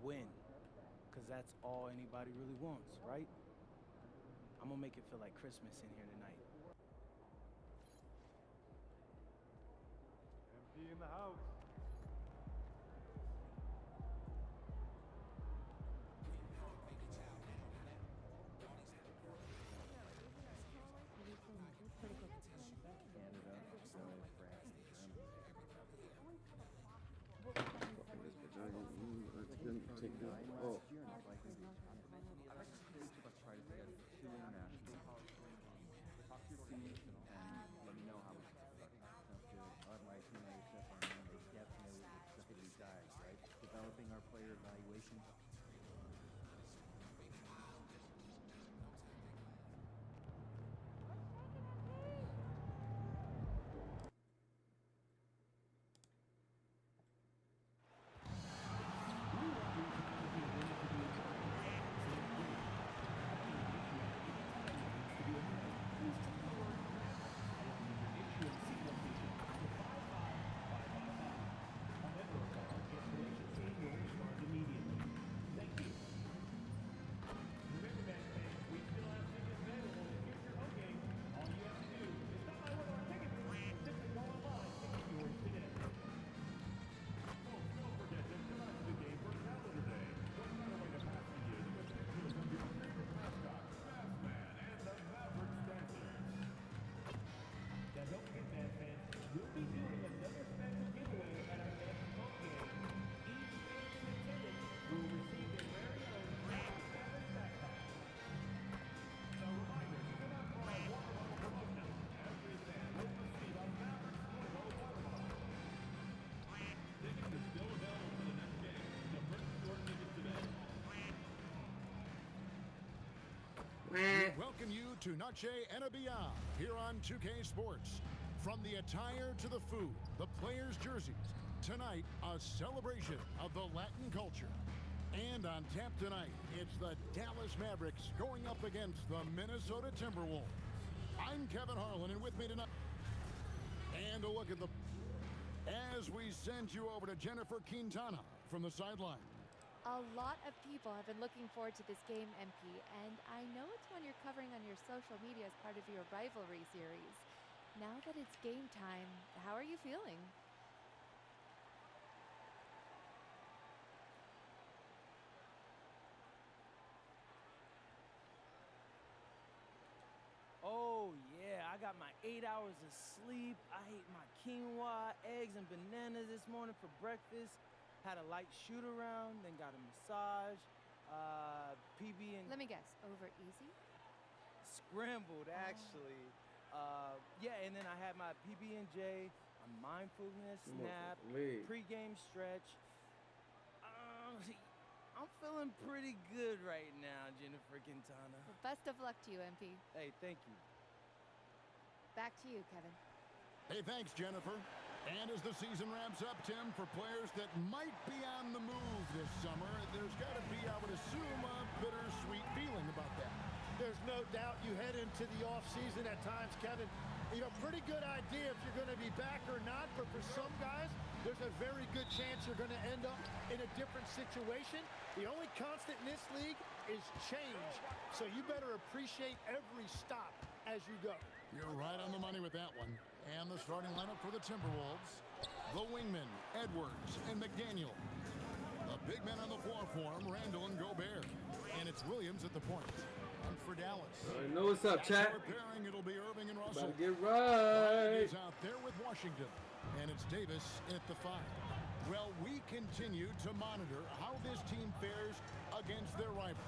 win, because that's all anybody really wants, right? I'm gonna make it feel like Christmas in here tonight. MP in the house. Canada, Australia, France, and Germany. This vagina. Let's take this. Oh. Last year, and it's likely to be. Each of us try to get 2 international. And let me know how we start. Sounds good. I'll have my team later step on Monday. Definitely exciting guys, right? Developing our player evaluation. Welcome you to Noche and Beyond here on 2K Sports. From the attire to the food, the players' jerseys, tonight a celebration of the Latin culture. And on tap tonight, it's the Dallas Mavericks going up against the Minnesota Timberwolves. I'm Kevin Harlan, and with me tonight, and a look at the as we send you over to Jennifer Quintana from the sideline. A lot of people have been looking forward to this game, MP, and I know it's one you're covering on your social media as part of your rivalry series. Now that it's game time, how are you feeling? Oh yeah, I got my 8 hours of sleep. I ate my quinoa, eggs, and bananas this morning for breakfast. Had a light shoot around, then got a massage, PB and... Let me guess, over easy? Scrambled, actually. Yeah, and then I had my PB&J, a mindfulness nap, pre-game stretch. I'm feeling pretty good right now, Jennifer Quintana. Well, best of luck to you, MP. Hey, thank you. Back to you, Kevin. Hey, thanks, Jennifer. And as the season ramps up, Tim, for players that might be on the move this summer, there's got to be, I would assume, a bittersweet feeling about that. There's no doubt you head into the offseason at times, Kevin. You know, pretty good idea if you're going to be back or not, but for some guys, there's a very good chance you're going to end up in a different situation. The only constant in this league is change, so you better appreciate every stop as you go. You're right on the money with that one. And the starting lineup for the Timberwolves, the wingmen, Edwards and McDaniel. The big men on the floor for him, Randall and Gobert. And it's Williams at the point. And for Dallas, I know what's up, chat. Pairing, it'll be Irving and Russell. Better get right. He's out there with Washington. And it's Davis at the 5. Well, we continue to monitor how this team fares against their rivals.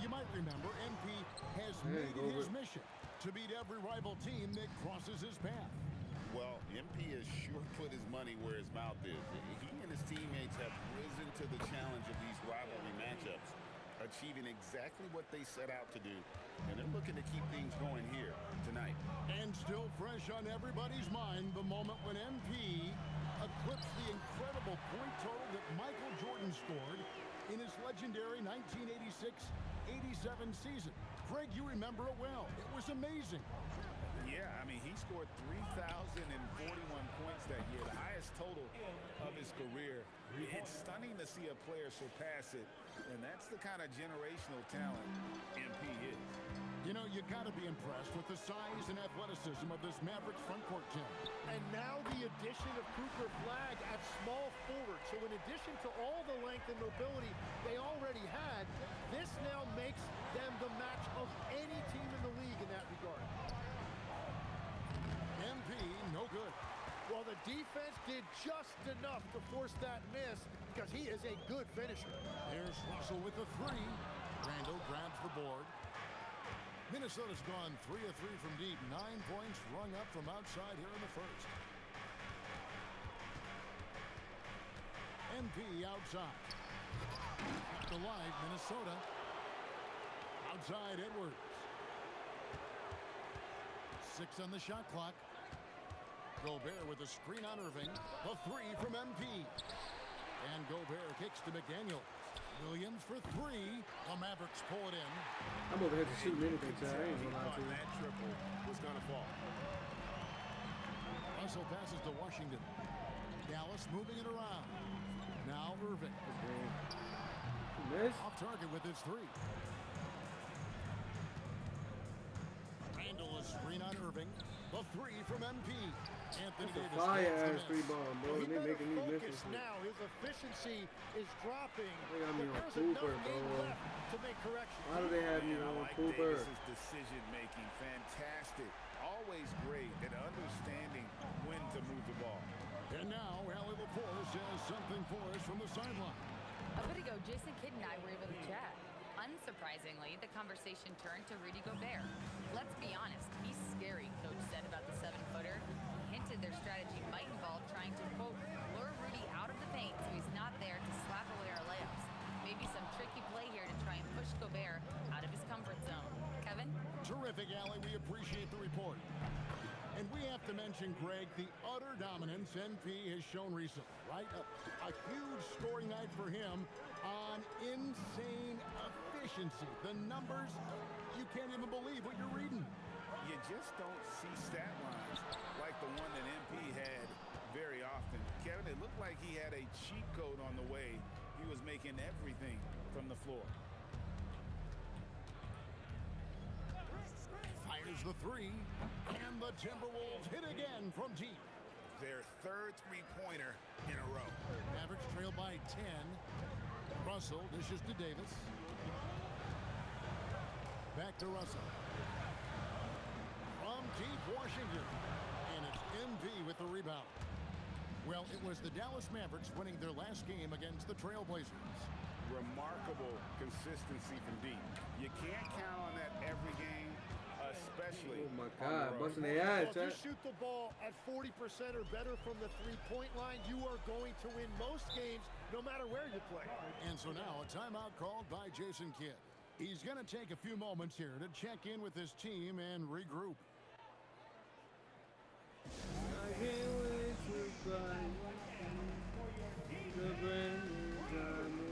You might remember MP has made it his mission to beat every rival team that crosses his path. Well, MP has sure put his money where his mouth is. He and his teammates have risen to the challenge of these rivalry matchups, achieving exactly what they set out to do, and they're looking to keep things going here tonight. And still fresh on everybody's mind, the moment when MP eclipsed the incredible point total that Michael Jordan scored in his legendary 1986-87 season. Craig, you remember it well. It was amazing. Yeah, I mean, he scored 3,041 points that year, the highest total of his career. It's stunning to see a player surpass it, and that's the kind of generational talent MP is. You know, you got to be impressed with the size and athleticism of this Mavericks front court, Tim. And now the addition of Cooper Flag at small forward. So in addition to all the length and mobility they already had, this now makes them the match of any team in the league in that regard. MP, no good. Well, the defense did just enough to force that miss because he is a good finisher. Here's Russell with the three. Randall grabs the board. Minnesota's gone 3 of 3 from deep. 9 points rung up from outside here in the first. MP outside. Kept alive, Minnesota. Outside, Edwards. 6 on the shot clock. Gobert with a screen on Irving. The 3 from MP. And Gobert kicks to McDaniel. Williams for 3. The Mavericks pull it in. I'm over here to shoot anything, so I ain't gonna lie to you. That triple was going to fall. Russell passes to Washington. Dallas moving it around. Now Irving. Miss. Off target with his 3. Randall a screen on Irving. The 3 from MP. Anthony That's a Davis. fire-ass 3-ball, bro. He They better making me miss focus this. now. His efficiency is dropping. They got me but on there's Cooper, enough game bro. left to make corrections. Why do they have me Man, I on like Cooper? Davis's decision-making. Fantastic. Always great at understanding when to move the ball. And now Allie LaForce has something for us from the sideline. A bit ago, Jason Kidd and I were able to chat. Unsurprisingly, the conversation turned to Rudy Gobert. Let's be honest, he's scary, Coach said about the 7-footer. He hinted their strategy might involve trying to, quote, lure Rudy out of the paint so he's not there to slap away our layups. Maybe some tricky play here to try and push Gobert out of his comfort zone. Kevin? Terrific, Allie. We appreciate the report. And we have to mention, Greg, the utter dominance NP has shown recently, right? A huge scoring night for him on insane efficiency. The numbers, you can't even believe what you're reading. You just don't see stat lines like the one that MP had very often. Kevin, it looked like he had a cheat code on the way. He was making everything from the floor. Fires the 3, and the Timberwolves hit again from deep. Their third three-pointer in a row. Mavericks trail by 10. Russell dishes to Davis. Back to Russell. From deep, Washington. And it's MP with the rebound. Well, it was the Dallas Mavericks winning their last game against the Trailblazers. Remarkable consistency from deep. You can't count on that every game, especially Oh my on the God, road. busting their ass, Well, if you chat. shoot the ball at 40% or better from the three-point line, you are going to win most games, no matter where you play. And so now a timeout called by Jason Kidd. He's going to take a few moments here to check in with his team and regroup. I can't wait to find the brand new diamond.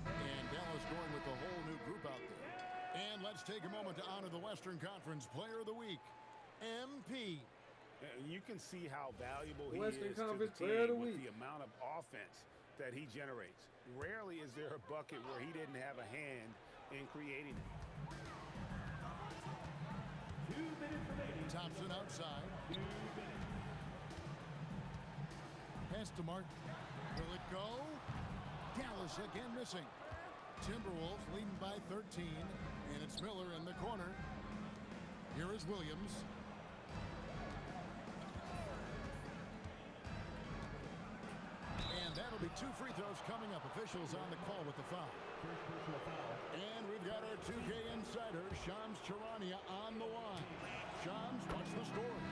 And Dallas going with the whole new group out there. And let's take a moment to honor the Western Conference Player of the Week, MP. You can see how valuable he Western is to the Conference Player of the team with Week. the amount of offense that he generates. Rarely is there a bucket where he didn't have a hand in creating it. Thompson outside. Pass to Martin. Will it go? Dallas again missing. Timberwolves leading by 13, and it's Miller in the corner. Here is Williams. And that'll be 2 free throws coming up. Officials on the call with the foul. And we've got our 2K insider, Shams Charania, on the line. Shams, what's the story?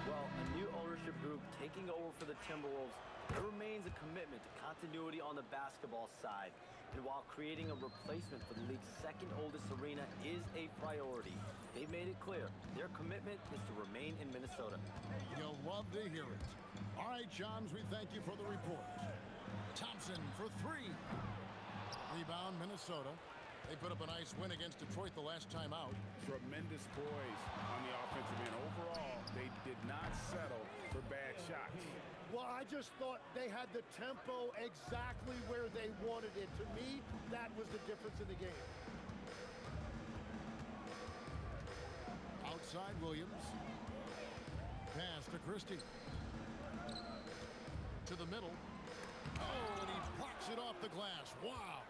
Well, a new ownership group taking over for the Timberwolves, there remains a commitment to continuity on the basketball side. And while creating a replacement for the league's second oldest arena is a priority, they've made it clear their commitment is to remain in Minnesota. You'll love to hear it. All right, Shams, we thank you for the report. Thompson for 3. Rebound, Minnesota. They put up a nice win against Detroit the last time out. Tremendous poise on the offensive end. Overall, they did not settle for bad shots. Well, I just thought they had the tempo exactly where they wanted it. To me, that was the difference in the game. Outside Williams. Pass to Christie. To the middle. Oh, and he blocks it off the glass. Wow.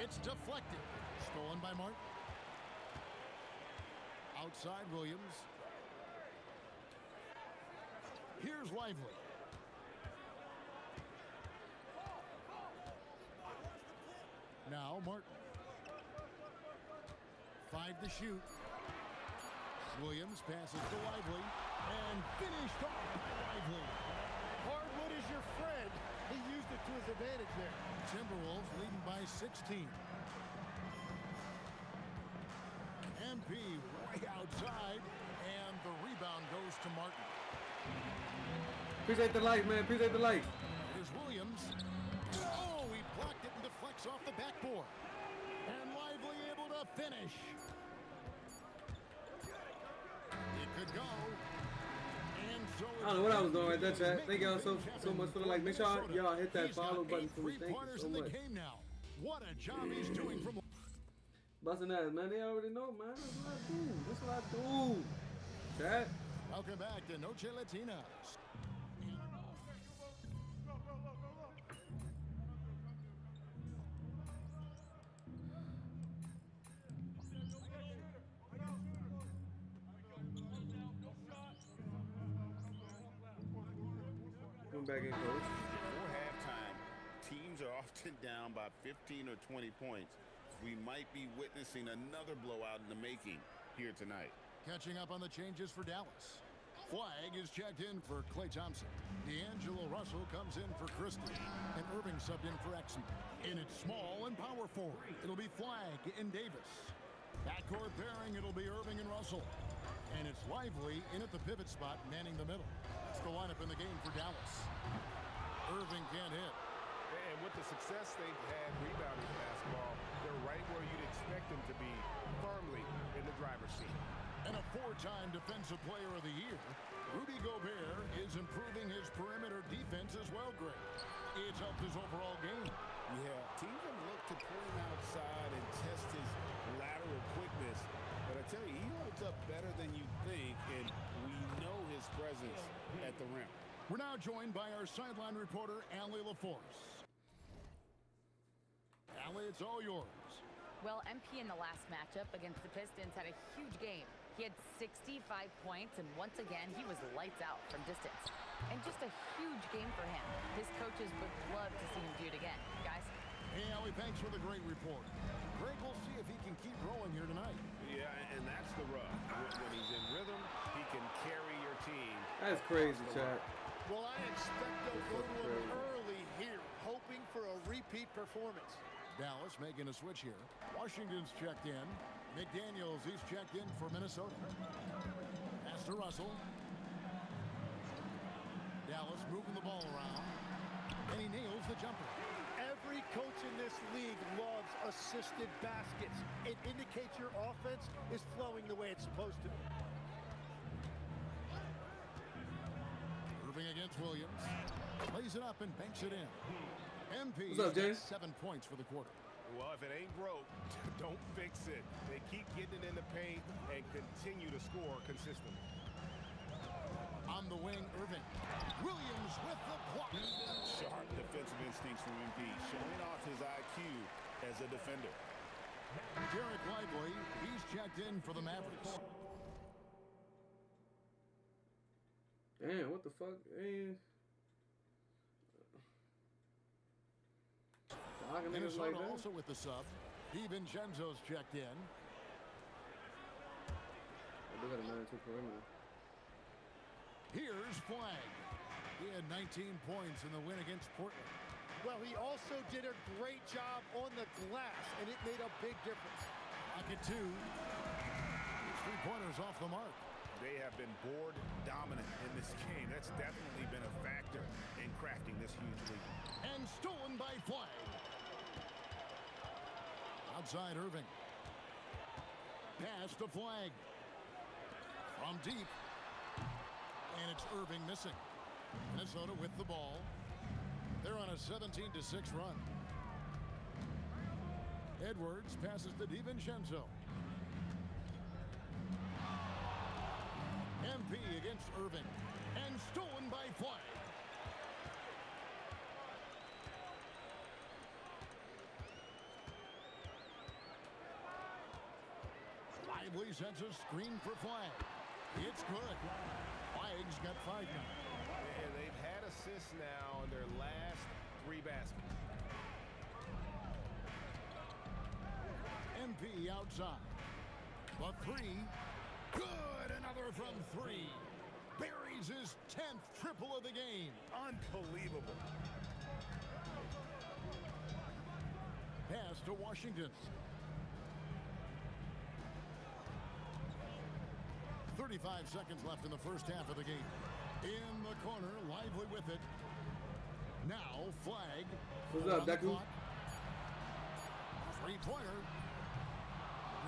It's deflected. Stolen by Martin. Outside Williams. Here's Lively. Now Martin. 5 to shoot. Williams passes to Lively. And finished off by Lively. Hardwood is your friend. He used it to his advantage there. Timberwolves leading by 16. MP way outside. And the rebound goes to Martin. Appreciate the like, man. Appreciate the like. Here's Williams. Oh, he blocked it and deflects off the backboard. And Lively able to finish. It could go. And so I don't know what I was doing right there, chat. Thank y'all so much for the like. Make sure y'all hit that follow button for me. Thank you so much. Game now. What a job he's doing from Busting ass, man. They already know, man. That's what I do. That's what I do. Chat. Welcome back to Noche Latinas. Come back in, coach. Before halftime, teams are often down by 15 or 20 points. We might be witnessing another blowout in the making here tonight. Catching up on the changes for Dallas. Flag is checked in for Klay Thompson. D'Angelo Russell comes in for Christie. And Irving subbed in for Exum. In its small and power forward, it'll be Flag and Davis. Backcourt pairing, it'll be Irving and Russell. And it's Lively in at the pivot spot, manning the middle. That's the lineup in the game for Dallas. Irving can't hit. And with the success they've had rebounding basketball, they're right where you'd expect them to be, firmly in the driver's seat. And a 4-time Defensive Player of the Year, Rudy Gobert is improving his perimeter defense as well, Greg. It's helped his overall game. Yeah, teams have looked to pull him outside and test his lateral quickness. But I tell you, he holds up better than you think, and we know his presence at the rim. We're now joined by our sideline reporter, Allie LaForce. Allie, it's all yours. Well, MP in the last matchup against the Pistons had a huge game. He had 65 points, and once again, he was lights out from distance. And just a huge game for him. His coaches would love to see him do it again. Guys? Hey, Allie, thanks for the great report. Greg will see if he can keep rolling here tonight. Yeah, and that's the rub. When he's in rhythm, he can carry your team. That's crazy, chat. Well, I expect they'll go to him early here, hoping for a repeat performance. Dallas making a switch here. Washington's checked in. McDaniels, he's checked in for Minnesota. Pass to Russell. Dallas moving the ball around. And he nails the jumper. Every coach in this league loves assisted baskets. It indicates your offense is flowing the way it's supposed to. Irving against Williams. Plays it up and banks it in. MP What's up, James? 7 points for the quarter. Well, if it ain't broke, don't fix it. They keep getting it in the paint and continue to score consistently. On the wing, Irving. Williams with the block. Sharp defensive instincts from MP, showing off his IQ as a defender. Derek Lively, he's checked in for the Mavericks. Damn, what the fuck? Minnesota like also with the sub. DiVincenzo's checked in. They got a 9-2 perimeter. Here's Flag. He had 19 points in the win against Portland. Well, he also did a great job on the glass, and it made a big difference. Pocket 2. 3-pointers off the mark. They have been board dominant in this game. That's definitely been a factor in crafting this huge lead. And stolen by Flag. Outside Irving. Pass to Flag. From deep. And it's Irving. Irving missing. Minnesota with the ball. They're on a 17-6 run. Edwards passes to DiVincenzo. MP against Irving. And stolen by Flag. Lively sets a screen for Flag. It's good. Flag's got 5 now. And they've had assists now in their last 3 baskets. MP outside. The 3. Good. Another from 3. Buries his 10th triple of the game. Unbelievable. Pass to Washington. 35 seconds left in the first half of the game. In the corner, Lively with it. Now, Flag. What's up, Deku? 3-pointer.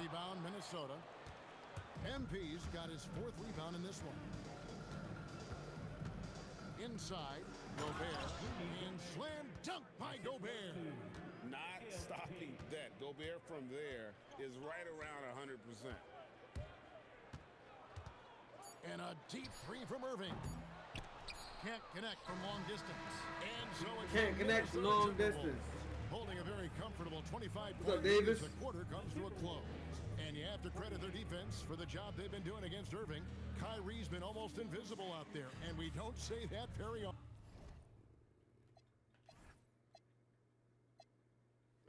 Rebound, Minnesota. MP's got his 4th rebound in this one. Inside, Gobert. And slam dunk by Gobert. Not stopping that. Gobert from there is right around 100%. And a deep 3 from Irving. Can't connect from long distance. And so it's Can't connect from long distance. Holding a very comfortable 25 What's up, Davis? as the quarter comes to a close. And you have to credit their defense for the job they've been doing against Irving. Kyrie's been almost invisible out there, and we don't say that very often.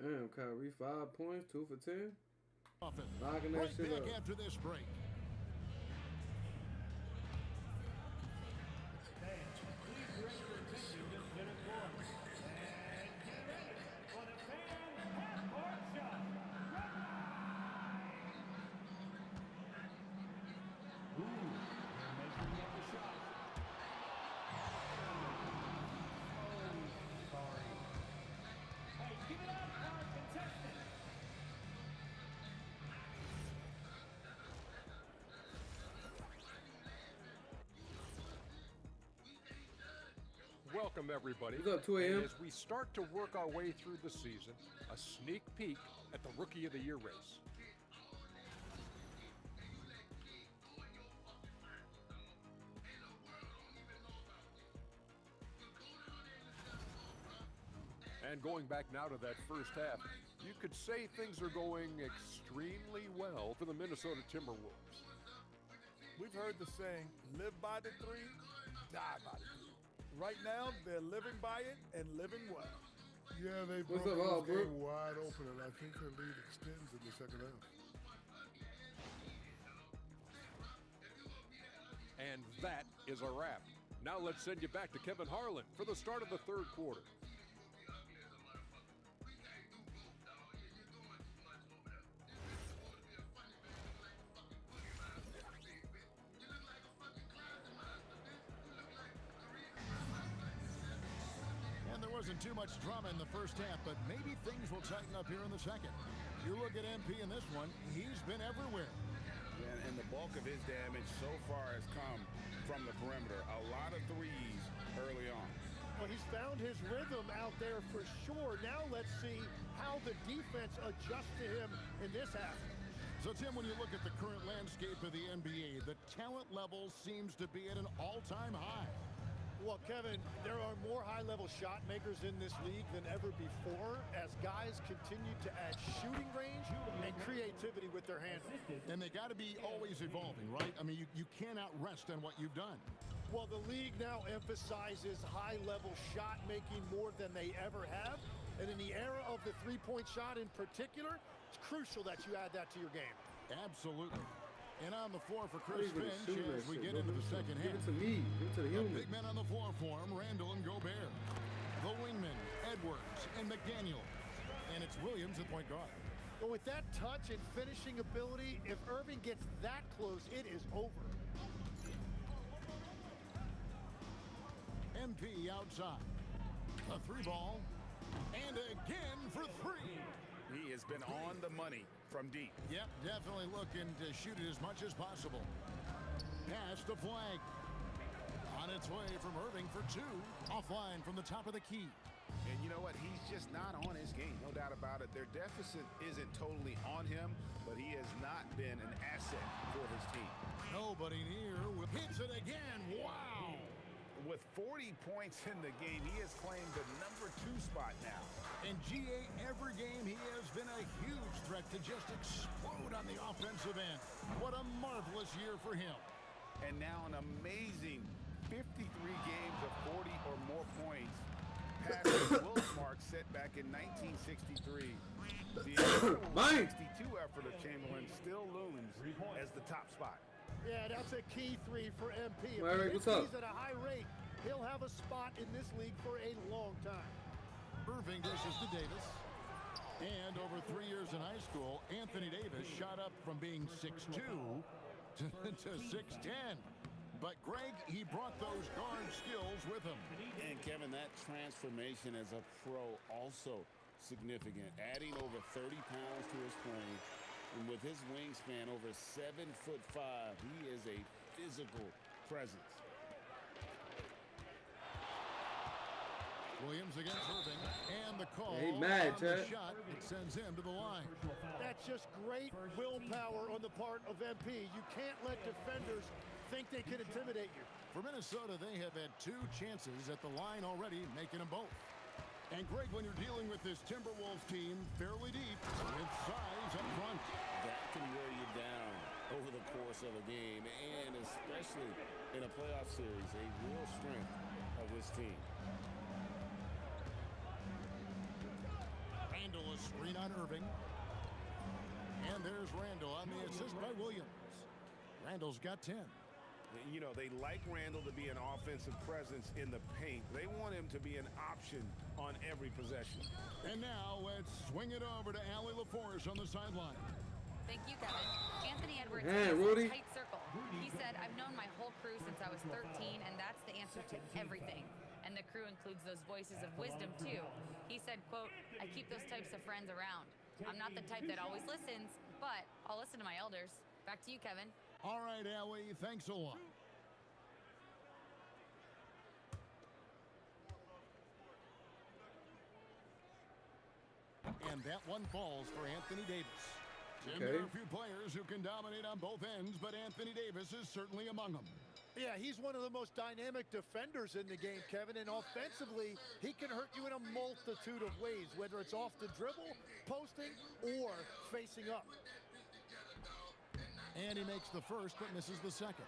Damn, Kyrie, 5 points, 2 for 10. Often. Locking that Right shit back up. after this break. Welcome, everybody. What's up, 2 a.m.? And as we start to work our way through the season, a sneak peek at the Rookie of the Year race. And going back now to that first half, you could say things are going extremely well for the Minnesota Timberwolves. We've heard the saying, live by the 3, die by the 3. Right now, they're living by it and living well. Yeah, they What's broke up, this bro? game wide open, and I think their lead extends in the second half. And that is a wrap. Now let's send you back to Kevin Harlan for the start of the third quarter. Wasn't too much drama in the first half, but maybe things will tighten up here in the second. You look at MP in this one, he's been everywhere. And the bulk of his damage so far has come from the perimeter. A lot of threes early on. Well, he's found his rhythm out there for sure. Now let's see how the defense adjusts to him in this half. So, Tim, when you look at the current landscape of the NBA, the talent level seems to be at an all-time high. Well, Kevin, there are more high-level shot makers in this league than ever before as guys continue to add shooting range and creativity with their hands. And they got to be always evolving, right? I mean, you cannot rest on what you've done. Well, the league now emphasizes high-level shot making more than they ever have. And in the era of the three-point shot in particular, it's crucial that you add that to your game. Absolutely. And on the floor for Chris Even Finch as we get bro. into the second Give half. it to me. Give it to the The human. big men on the floor for him, Randall and Gobert. The wingmen, Edwards and McDaniel. And it's Williams at point guard. But with that touch and finishing ability, if Irving gets that close, it is over. MP outside. A 3-ball. And again for 3. He has been on the money from deep. Yep, definitely looking to shoot it as much as possible. Pass to Flag. On its way from Irving for two. Offline from the top of the key. And you know what? He's just not on his game. No doubt about it. Their deficit isn't totally on him, but he has not been an asset for his team. Nobody near. Hits it again. Wow. With 40 points in the game, he has claimed the #2 spot now. In GA, every game, he has been a huge threat to just explode on the offensive end. What a marvelous year for him. And now an amazing 53 games of 40 or more points, past the Wilt mark set back in 1963. The incredible 62 effort of Chamberlain still looms as the top spot. Yeah, that's a key three for MP. If Larry, what's up? he's at a high rate, he'll have a spot in this league for a long time. Irving dishes to Davis. And over 3 years in high school, Anthony Davis shot up from being 6'2" to 6'10". But Greg, he brought those guard skills with him. And Kevin, that transformation as a pro also significant. Adding over 30 pounds to his frame. And with his wingspan over 7'5", he is a physical presence. Williams against Irving, and the call Hey, mad, on the Chad. shot. It sends him to the line. That's just great willpower on the part of MP. You can't let defenders think they can intimidate you. For Minnesota, they have had 2 chances at the line already, making them both. And Greg, when you're dealing with this Timberwolves team fairly deep, with size up front. That can wear you down over the course of a game, and especially in a playoff series, a real strength of this team. Randall, a screen on Irving. And there's Randall on the assist by Williams. Randall's got 10. You know, they like Randall to be an offensive presence in the paint. They want him to be an option on every possession. And now let's swing it over to Allie LaForce on the sideline. Thank you, Kevin. Anthony Edwards Hey, is Rudy. a tight circle. He said, I've known my whole crew since I was 13, and that's the answer to everything. And the crew includes those voices of wisdom, too. He said, quote, I keep those types of friends around. I'm not the type that always listens, but I'll listen to my elders. Back to you, Kevin. All right, Allie, thanks a lot. And that one falls for Anthony Davis. Jim, there are a few players who can dominate on both ends, but Anthony Davis is certainly among them. Yeah, he's one of the most dynamic defenders in the game, Kevin, and offensively, he can hurt you in a multitude of ways, whether it's off the dribble, posting, or facing up. And he makes the first, but misses the second.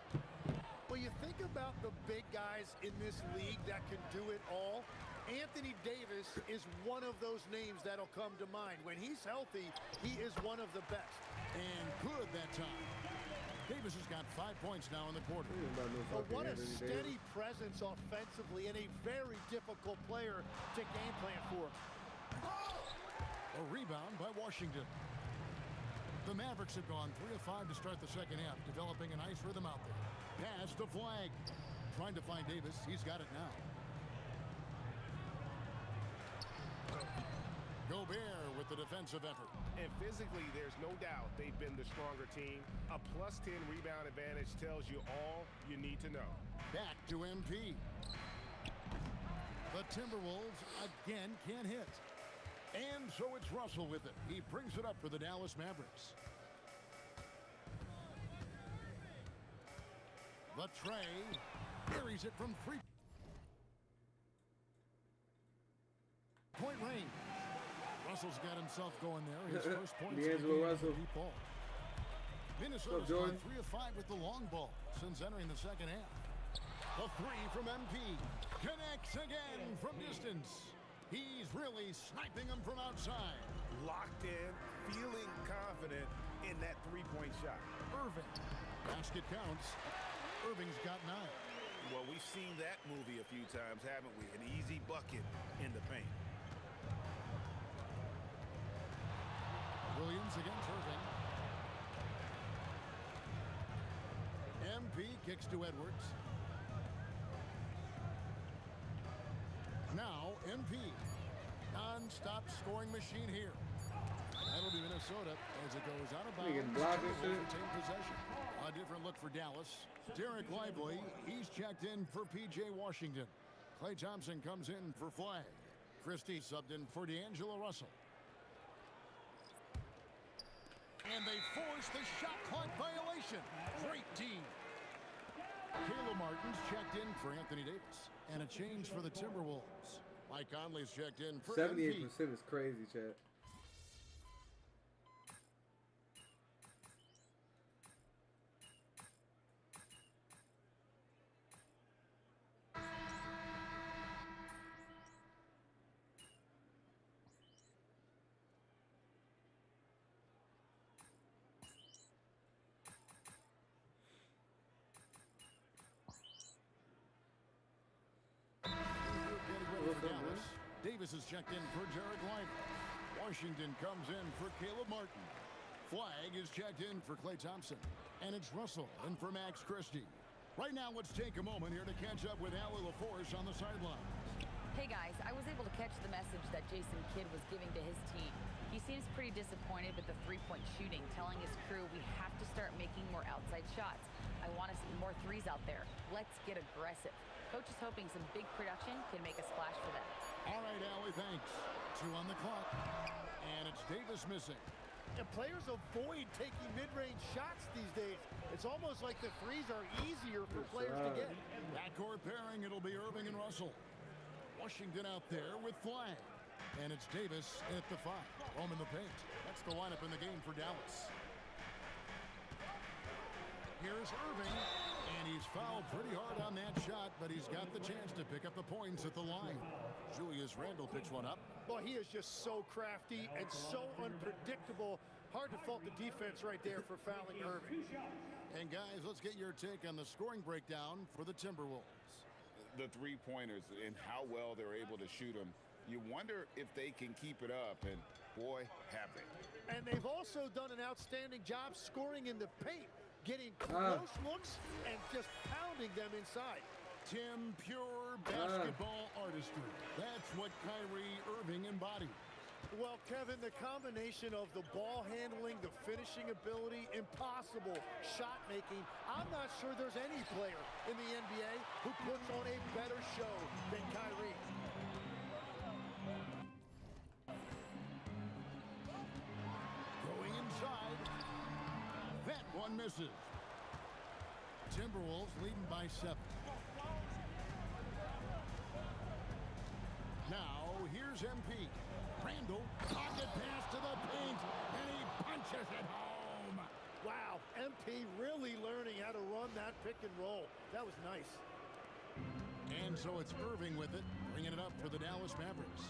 Well, you think about the big guys in this league that can do it all. Anthony Davis is one of those names that'll come to mind. When he's healthy, he is one of the best. And good that time. Davis has got 5 points now in the quarter. But what a steady presence offensively and a very difficult player to game plan for. A rebound by Washington. The Mavericks have gone 3 of 5 to start the second half, developing a nice rhythm out there. Pass to Flag. Trying to find Davis. He's got it now. Gobert with the defensive effort. And physically, there's no doubt they've been the stronger team. A +10 rebound advantage tells you all you need to know. Back to MP. The Timberwolves again can't hit. And so it's Russell with it. He brings it up for the Dallas Mavericks. The tray buries it from 3-point range. Russell's got himself going there. His first points D'Angelo Russell. Deep ball. Minnesota's gone 3 of 5 with the long ball since entering the second half. The 3 from MP connects again from distance. He's really sniping them from outside. Locked in, feeling confident in that 3-point shot. Irving. Basket counts. Irving's got 9. Well, we've seen that movie a few times, haven't we? An easy bucket in the paint. Williams against Irving. MP kicks to Edwards. Now MP. Non-stop scoring machine here. That'll be Minnesota as it goes out of bounds. Block and shoot. Retain possession. A A different look for Dallas. Derek Lively, he's checked in for P.J. Washington. Klay Thompson comes in for Flag. Christie subbed in for D'Angelo Russell. And they force the shot clock violation. Great team. Caleb Martin's checked in for Anthony Davis. And a change for the Timberwolves. Mike Conley's checked in for 78% MP. is crazy, chat. Davis is checked in for Derek Lively. Washington comes in for Caleb Martin. Flag is checked in for Klay Thompson. And it's Russell in for Max Christie. Right now, let's take a moment here to catch up with Allie LaForce on the sideline. Hey guys, I was able to catch the message that Jason Kidd was giving to his team. He seems pretty disappointed with the three-point shooting, telling his crew we have to start making more outside shots. I want to see more threes out there. Let's get aggressive. Coach is hoping some big production can make a splash for them. All right, Allie, thanks. 2 on the clock. And it's Davis missing. And players avoid taking mid-range shots these days. It's almost like the threes are easier for players to get. Backcourt pairing, it'll be Irving and Russell. Washington out there with Flag. And it's Davis at the 5. Home in the paint. That's the lineup in the game for Dallas. Here's Irving. And he's fouled pretty hard on that shot, but he's got the chance to pick up the points at the line. Julius Randle picks one up. Well, he is just so crafty and so unpredictable. Hard to fault the defense right there for fouling Irving. And guys, let's get your take on the scoring breakdown for the Timberwolves. The three-pointers and how well they're able to shoot them. You wonder if they can keep it up, and boy, have they. And they've also done an outstanding job scoring in the paint, getting close looks and just pounding them inside. Tim, pure basketball artistry. That's what Kyrie Irving embodied. Well, Kevin, the combination of the ball handling, the finishing ability, impossible shot making. I'm not sure there's any player in the NBA who puts on a better show than Kyrie. Going inside. That one misses. Timberwolves leading by 7. Now, here's MP. Randle, pocket pass to the paint, and he punches it home. Wow, MP really learning how to run that pick and roll. That was nice. And so it's Irving with it, bringing it up for the Dallas Mavericks.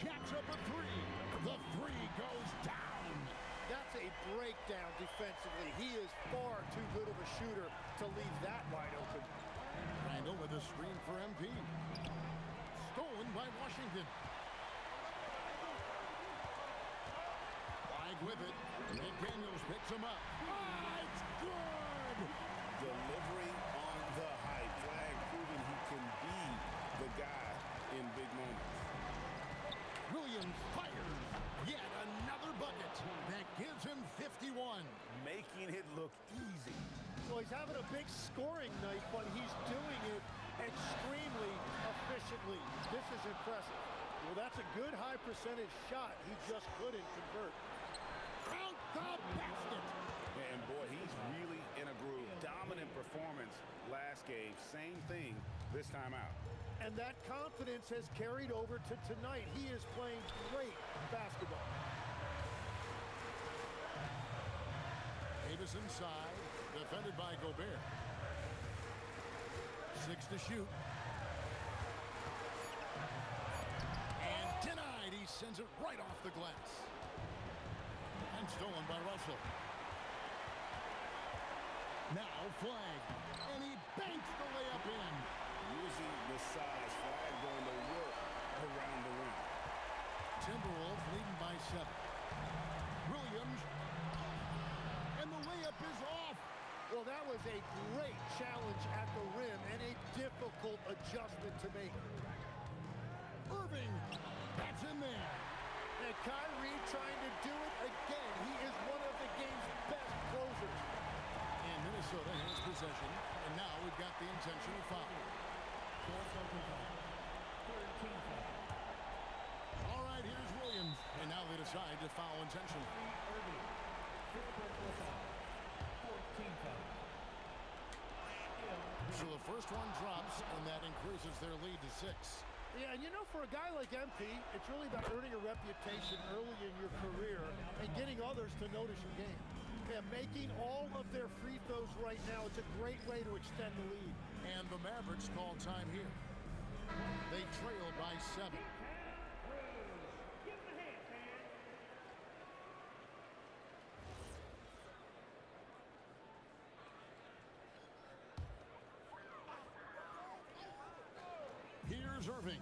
Jacks up a 3. The 3 goes down. That's a breakdown defensively. He is far too good of a shooter to leave that wide open. Randle with a screen for MP. Stolen by Washington. Flag with it. McDaniels picks him up. It's good! Delivery on the high flag, proving he can be the guy in big moments. Williams fires. Yet another bucket. That gives him 51. Making it look easy. Well, he's having a big scoring night, but he's doing it extremely efficiently. This is impressive. Well, that's a good high percentage shot. He just couldn't convert. Out the basket. And boy, he's really in a groove. Dominant performance last game. Same thing this time out. And that confidence has carried over to tonight. He is playing great basketball. Davis inside, defended by Gobert. 6 to shoot. And denied. He sends it right off the glass. And stolen by Russell. Now Flag. And he banks the layup in. Using the size, Flag going to work around the rim. Timberwolves leading by 7. Williams. And the layup is off. Well, that was a great challenge at the rim and a difficult adjustment to make. Irving. That's in there. And Kyrie trying to do it again. He is one of the game's best closers. Minnesota has possession, and now we've got the intentional foul. All right, here's Williams, and now they decide to foul intentionally. So the first one drops, and that increases their lead to 6. Yeah, and you know, for a guy like MP, it's really about earning a reputation early in your career and getting others to notice your game. Yeah, making all of their free throws right now, it's a great way to extend the lead. And the Mavericks call time here. They trail by 7. Here's Irving.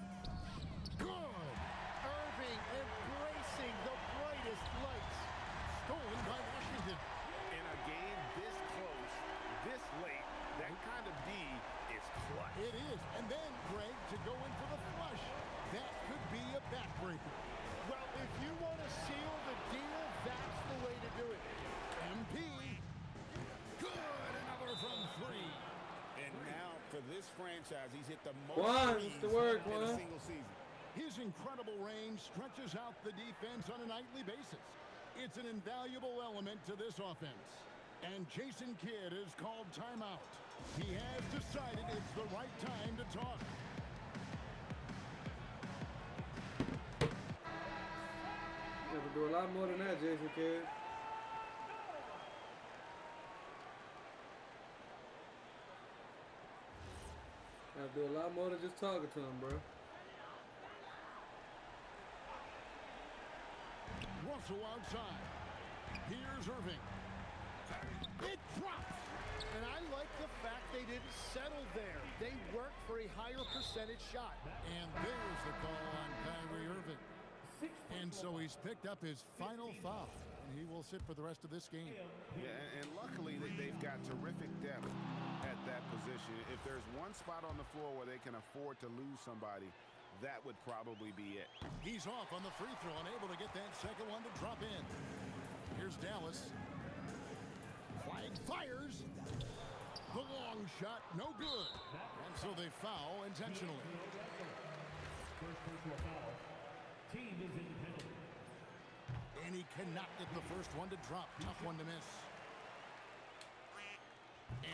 Good. Irving embracing the brightest lights. Stolen by Washington. In a game this close, this late, that kind of D is clutch. It is. And then, Greg, to go in for the flush. That could be a backbreaker. Well, if you want to seal the deal, that's the way to do it. MP. Good. Another from 3. And now, for this franchise, he's hit the most Juan, threes it's the work, in a Juan. single season. His incredible range stretches out the defense on a nightly basis. It's an invaluable element to this offense. And Jason Kidd has called timeout. He has decided it's the right time to talk. You have to do a lot more than that, Jason Kidd. You have to do a lot more than just talking to him, bro. Russell outside. Here's Irving. It drops. And I like the fact they didn't settle there. They worked for a higher percentage shot. And there's the call on Kyrie Irving. And so he's picked up his final foul. And he will sit for the rest of this game. Yeah, and luckily they've got terrific depth at that position. If there's one spot on the floor where they can afford to lose somebody, that would probably be it. He's off on the free throw, unable to get that second one to drop in. Here's Dallas. Flag fires. The long shot, no good. And so they foul intentionally. And he cannot get the first one to drop. Tough one to miss.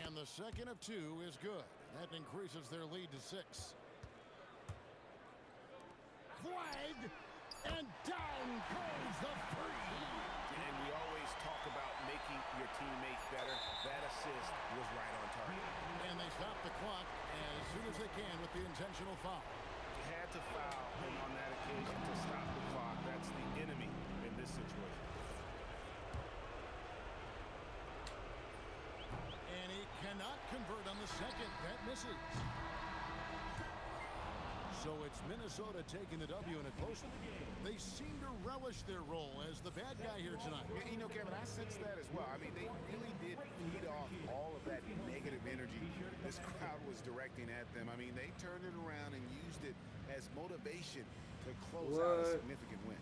And the second of 2 is good. That increases their lead to 6. Flag, and down goes the 3. And we always talk about making your teammate better. That assist was right on target. And they stop the clock as soon as they can with the intentional foul. You had to foul him on that occasion to stop the clock. That's the enemy in this situation. And he cannot convert on the second. That misses. So it's Minnesota taking the W in a close one. They seem to relish their role as the bad guy here tonight. You know, Kevin, I sense that as well. I mean, they really did feed off all of that negative energy this crowd was directing at them. I mean, they turned it around and used it as motivation to close out a significant win.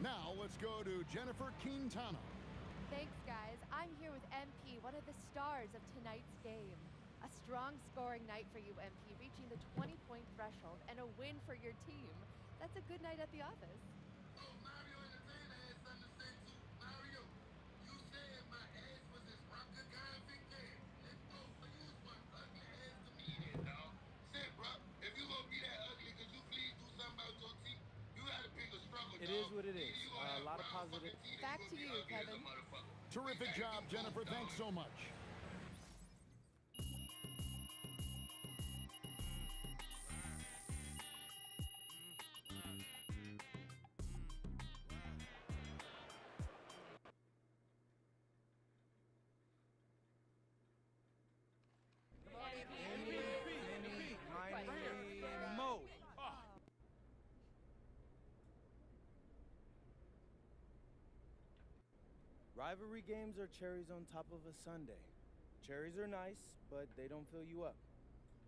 Now let's go to Jennifer Quintana. Thanks, guys. I'm here with MP, one of the stars of tonight's game. A strong scoring night for you, MP, reaching the 20-point threshold and a win for your team. That's a good night at the office. Oh, Mario Entertainer had something to say too. Mario, you said my ass was this rocker guy in Big Game. Let's go. So you was one ugly ass to me then, dog. Say, bro, if you gonna be that ugly, could you please do something about your teeth? You gotta pick a struggle, It is what it is. A lot of positive. Back to you, Kevin. Terrific job, Jennifer. Thanks so much. Mo. Rivalry games are cherries on top of a sundae. Cherries are nice, but they don't fill you up.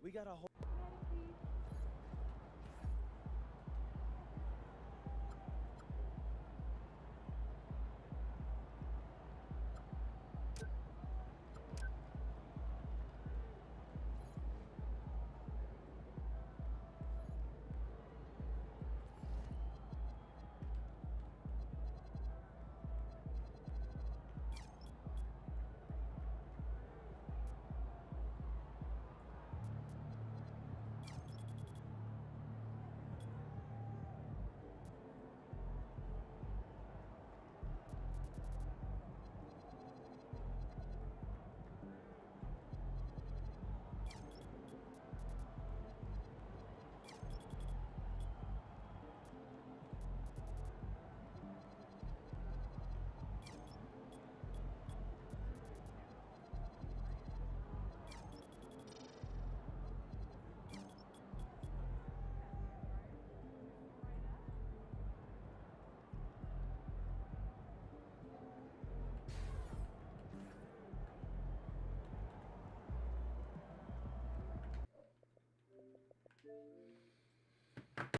We got a whole...